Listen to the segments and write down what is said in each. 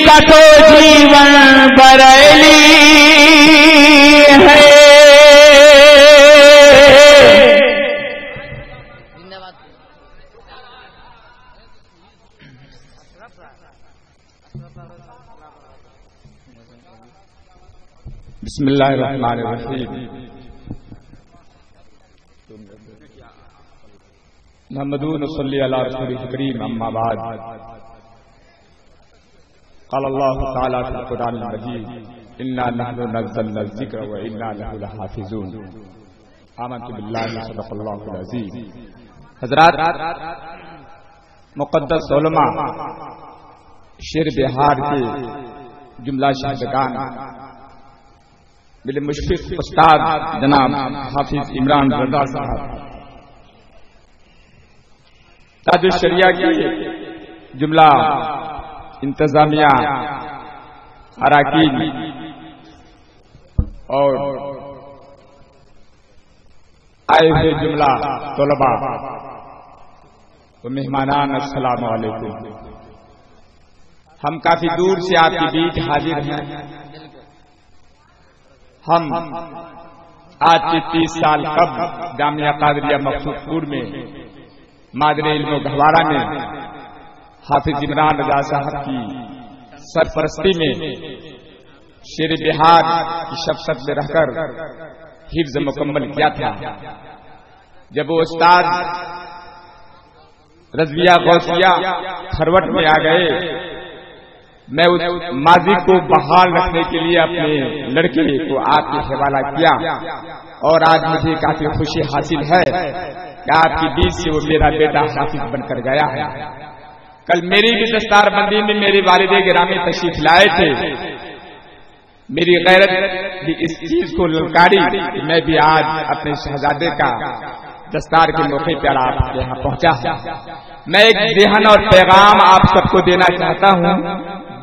का तो जीवन बरेली है। बिस्मिल्लाहिर्रहमानिर्रहीम। मुहम्मदुन सल्ली अला रसूलिल करीम, अम्मा बाद। क़ाल अल्लाहु तआला फ़िल क़ुरआनिल मजीद, इन्ना नहनु नज़्ज़लना ज़िक्र व इन्ना लहु लहाफ़िज़ून। आमन्तु बिल्लाहि सदक़ल्लाहुल अज़ीज़। हज़रात, मुक़द्दस उलमा, शेर बिहार के जुमला शहदगान, मेरे मुशफ़िक़ उस्ताद जनाब हाफिज इमरान रज़ा साहब, ताजुल शरिया की जुमला इंतजामिया अराकीन और आए हुए जुमला तलबा व मेहमानान, अस्सलाम वालेकुम। हम काफी दूर से आपके बीच हाजिर हैं। हम आज से 30 साल कब जामिया कादरिया मकसूदपुर में मादरे इल्म गहवारा में हाफिज इमरान रज़ा साहब की सरपरस्ती में शेर बिहार की शफ़क़त में रहकर हिफ्ज़ मुकम्मल किया था। जब वो उस्ताद रज़विया गौसिया खरवट में आ गए, मैं उस माजी को बहाल रखने के लिए अपने लड़के को आपके हवाला किया और आज मुझे काफी खुशी हासिल है कि आपके बीच से वो मेरा बेटा हाफिज बनकर गया है। कल मेरी भी दस्तारबंदी में मेरे वालिदे गिरामी तशरीफ लाए थे। मेरी गैरत भी इस चीज को ललकारी कि मैं भी आज अपने शहजादे का दस्तार के मौके पर आपके यहाँ पहुंचा है। मैं एक देहन और पैगाम आप सबको देना चाहता हूँ,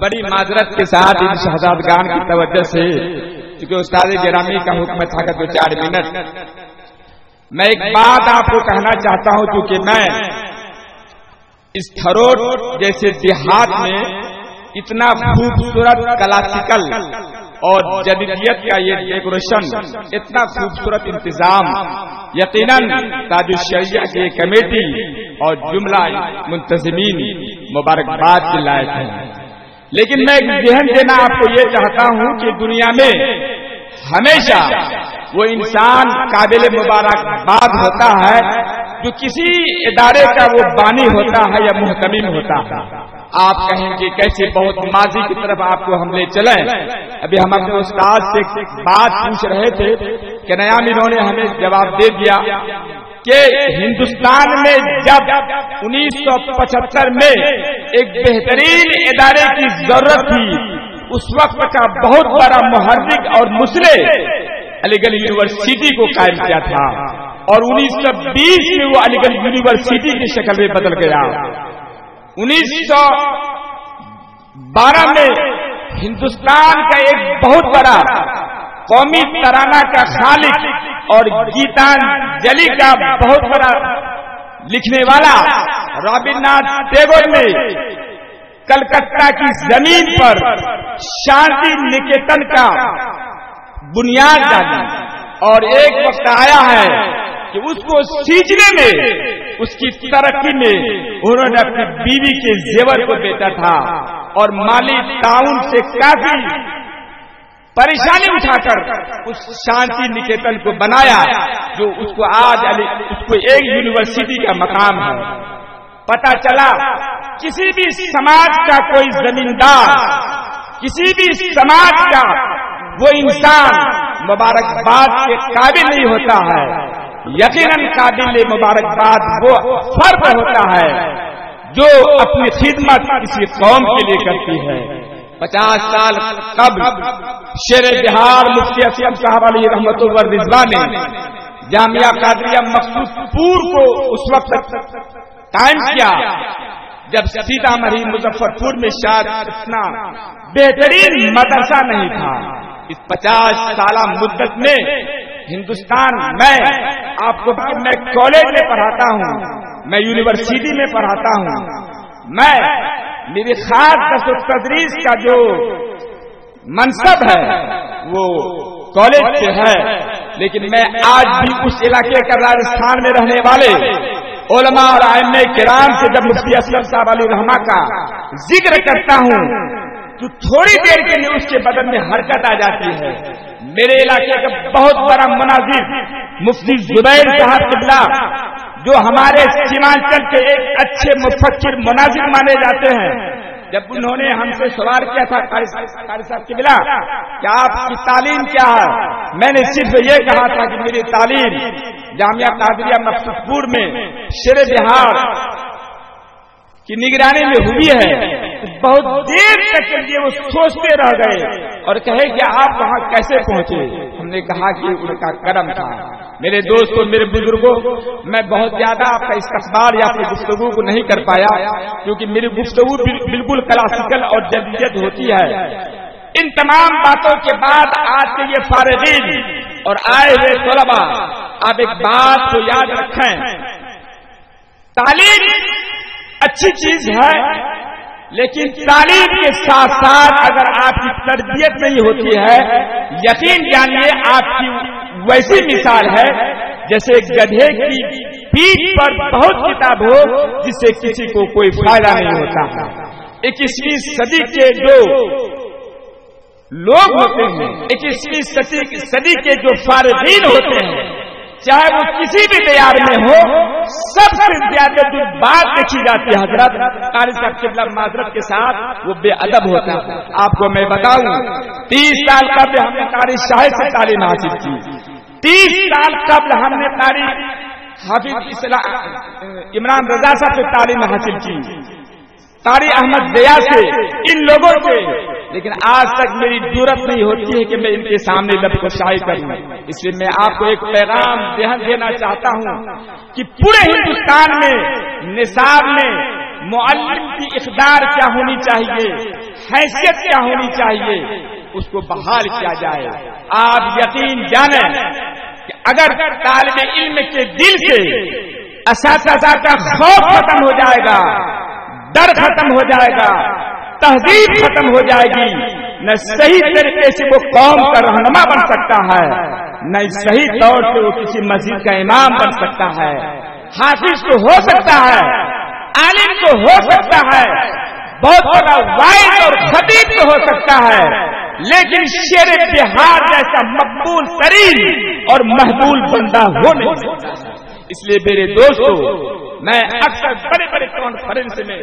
बड़ी माजरत के साथ इन शहजादगान की तवज्जो से, क्योंकि उस्ताद गिरामी का हुक्म था कि 2-4 मिनट। मैं एक बात आपको कहना चाहता हूं, क्योंकि मैं इस थरोट जैसे देहात में इतना खूबसूरत क्लासिकल और जदीदियत का ये डेकोरेशन, इतना खूबसूरत इंतजाम यकीनन ताजुल शरिया की कमेटी और जुमला मुंतजिमीन मुबारकबाद के लायक है। लेकिन मैं एक ज़हन देना आपको ये चाहता हूं कि दुनिया में हमेशा वो इंसान काबिल मुबारकबाद होता है जो किसी इदारे का वो बानी होता है या मुहतमिम होता है। आप कहेंगे कैसे बहुत माजी की तरफ आपको हम ले चले। अभी हम अपने उस्ताद से बात पूछ रहे थे कि नयाम इन्होंने हमें जवाब दे दिया कि हिंदुस्तान में जब 1975 में एक बेहतरीन इदारे की जरूरत थी, उस वक्त का बहुत बड़ा मुहर्रिक और मुसले अलीगढ़ यूनिवर्सिटी को कायम किया था और 1920 में वो अलीगढ़ यूनिवर्सिटी की शक्ल में बदल गया। 1912 में हिंदुस्तान का एक बहुत बड़ा कौमी तराना का खालिक और गीतांजलि का बहुत बड़ा लिखने वाला रविन्द्रनाथ टैगोर ने कलकत्ता की जमीन पर शांति निकेतन का बुनियाद डाली और एक वक्त आया है कि उसको सींचने में, उसकी तरक्की में उन्होंने अपनी बीवी के जेवर को बेचा था और माली ताउन से काफी परेशानी उठाकर उस शांति निकेतन को बनाया, जो उसको आज उसको एक यूनिवर्सिटी का मकाम है। पता चला किसी भी समाज का कोई जमींदार, किसी भी समाज का वो इंसान मुबारकबाद के काबिल नहीं होता है। यकीनन काबिल मुबारकबाद वो फर्द होता है जो अपनी खिदमत किसी कौम के लिए करती है। 50 साल कब्ल शेर बिहार मुफ्ती असलम साहब अलैहि रहमतुल्लाह व रिज़वान ने जामिया कादरिया मकसूदपुर को उस वक्त कायम किया जब सीतामढ़ी मुजफ्फरपुर में शायद इतना बेहतरीन मदरसा नहीं था। इस 50 साल मुद्दत में हिंदुस्तान, मैं आपको मैं कॉलेज में पढ़ाता हूँ, मैं यूनिवर्सिटी में पढ़ाता हूँ, मैं میری خاص درس و تدریس کا جو منصب ہے وہ کالج سے ہے، لیکن میں آج بھی اس علاقے کا راجستھان میں رہنے والے علماء اور ائمہ کرام سے جب مفتی اسلم صاحب علیہ الرحمہ کا ذکر کرتا ہوں تو تھوڑی دیر کے لیے اس کے بدن میں حرکت آ جاتی ہے۔ میرے علاقے کا بہت بڑا مناظر مفتی زبیر صاحب قبلہ، جو ہمارے سیمانچل کے ایک اچھے مفکر مناظر مانے جاتے ہیں، جب انہوں نے ہم سے سوال کیا تھا قاری صاحب قبلہ کہ آپ کی تعلیم کیا ہے، میں نے صرف یہ کہا تھا کہ میری تعلیم جامعہ قادریہ مقصود پور میں شیر بہار کی نگرانی میں ہوئی ہے۔ بہت دیر تک کے لیے وہ سوچتے رہ گئے اور کہے کہ آپ وہاں کیسے پہنچے؟ ہم نے کہا کہ ان کا کرم تھا۔ میرے دوستوں، میرے بزرگوں، میں بہت زیادہ آپ کا استقبال یا اپنی گفتگو کو نہیں کر پایا کیونکہ میری گفتگو بالکل کلاسیکل اور جدید ہوتی ہے۔ ان تمام باتوں کے بعد آج کے یہ فارغین اور آئے ہوئے طلباء، آپ ایک بات کو یاد رکھیں، تعلیم اچھی چیز ہے، لیکن تعلیم کے ساتھ ساتھ اگر آپ کی تربیت نہیں ہوتی ہے، یقین جانیے آپ کی ویسی مثال ہے جیسے گدھے کی پیٹھ پر بہت کتاب ہو جس سے کسی کو کوئی فائدہ نہیں ہوتا۔ 21ویں صدی کے جو لوگ ہوتے ہیں، 21ویں صدی کے جو فارغین ہوتے ہیں، چاہے وہ کسی بھی معیار میں ہو، سب سے زیادہ جو بات دیکھی جاتی ہے حضرت قاری صاحب قبلہ معذرت کے ساتھ، وہ بے ادب ہوتا ہے۔ آپ کو میں بتاؤں، 30 سال قبل ہم نے قاری شاہد سے تعلیم حاصل کی، 30 سال قبل ہم نے قاری حافظ عمران رضا صاحب سے تعلیم حاصل کی، قاری احمد ضیاء سے، ان لوگوں سے، لیکن آج تک میری جرأت نہیں ہوتی ہے کہ میں ان کے سامنے لب کشائی کروں۔ اس لیے میں آپ کو ایک پیغام دینا چاہتا ہوں کہ پورے ہندوستان میں نصاب میں معلم کی اقدار کیا ہونی چاہیے، حیثیت کیا ہونی چاہیے، اس کو بحال کیا جائے۔ آپ یقین جانیں کہ اگر طالب علم کے دل سے اساتذہ کا خوف ختم ہو جائے گا، ڈر ختم ہو جائے گا، تہذیب ختم ہو جائے گی، نہ صحیح طریقے سے وہ قوم کا رہنما بن سکتا ہے، نہ صحیح طور سے وہ کسی مسجد کا امام بن سکتا ہے۔ حافظ تو ہو سکتا ہے، عالم تو ہو سکتا ہے، بہت بڑا وائز اور خطیب تو ہو سکتا ہے، لیکن شیر بہار جیسا مقبول ترین اور محبوب بندہ ہو نہیں سکتا۔ اس لیے میرے دوستو، میں اکثر بڑے بڑے کانفرنس میں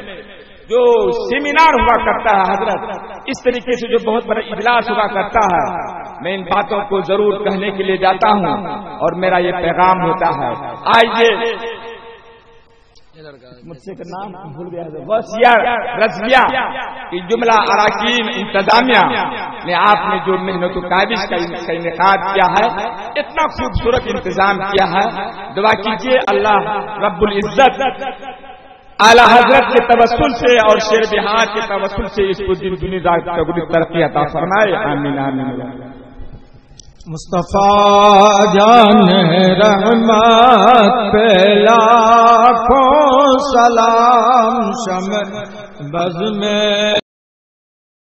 جو سیمینار ہوا کرتا ہے حضرت، اس طریقے سے جو بہت بڑا اجلاس ہوا کرتا ہے، میں ان باتوں کو ضرور کہنے کے لیے جاتا ہوں اور میرا یہ پیغام ہوتا ہے۔ آئیے، مجھ سے نام بھول گیا، وسیع رضویہ کی جملہ اراکین انتظامیہ نے آپ نے جو محنت و کاوش کا انعقاد کیا ہے، اتنا خوبصورت انتظام کیا ہے، دعا کیجیے اللہ رب العزت اعلی حضرت کے توسل سے اور شیر بہار کے توسل سے اس کو دنیا کی ترقی عطا فرمائے، آمین آمین۔ مصطفیٰ جان رحمت پہ لاکھوں سلام، شمع بز میں